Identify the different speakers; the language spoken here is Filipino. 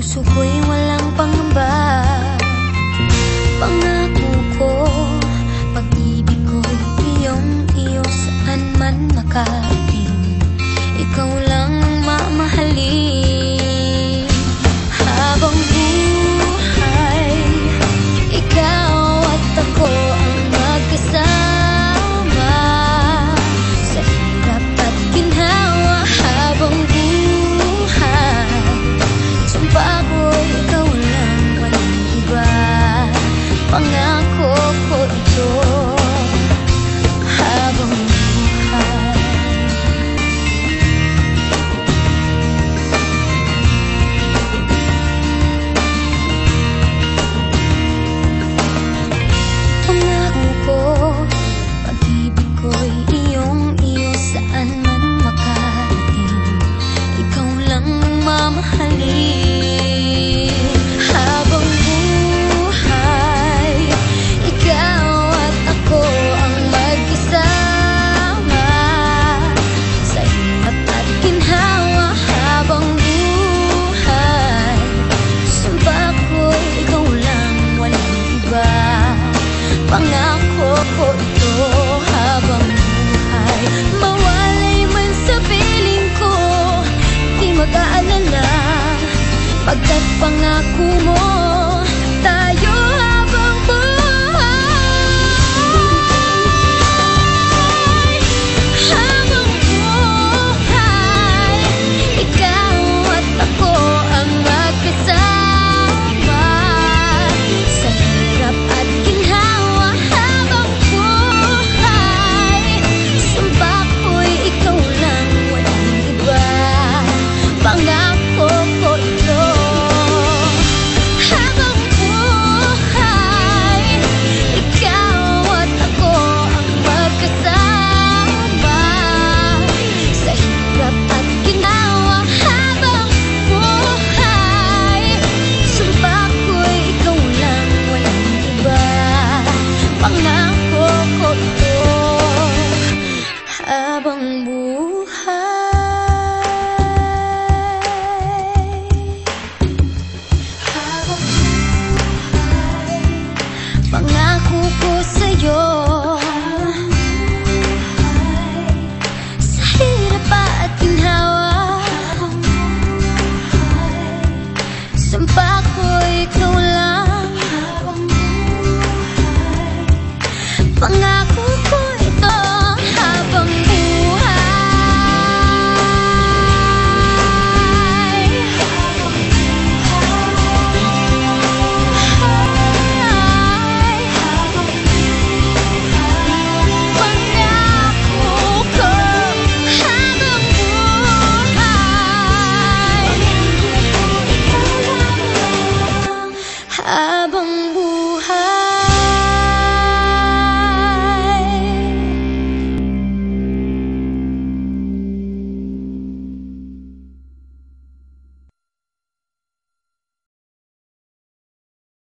Speaker 1: puso ko'y walang pangamba. Pangako ko, pag-ibig ko'y iyong-iyo saan man makarating. Ikaw lang ang mamahalin. Habang buhay, ikaw at ako ang magkasama sa hirap at ginhawa. Habang buhay, sumpa ko'y ikaw lang, walang iba. Pangako ko ito. Habang buhay, pangako ko, pag-ibig ko'y iyong-iyo saan man makarating. Ikaw lang ang mamahalin. Habang buhay, ikaw at ako ang magkasama sa hirap at ginhawa. Habang buhay, sumpa ko'y ikaw lang, walang iba. Pangako ko ito. Habang buhay, mawalay man sa piling ko, di mag-aalala, pagkat pangako mo tayo. Habang buhay, habang buhay, ikaw at ako ang magkasama sa hirap at ginhawa. Habang buhay, sumpa ko'y ikaw lang, walang iba. Pangako ko ito. Habang buhay, ikaw at ako ang magkasama sa hirap at ginawa. Habang buhay, sumpa ko'y ikaw lang, walang iba. Pangako ko ito. Habang buhay.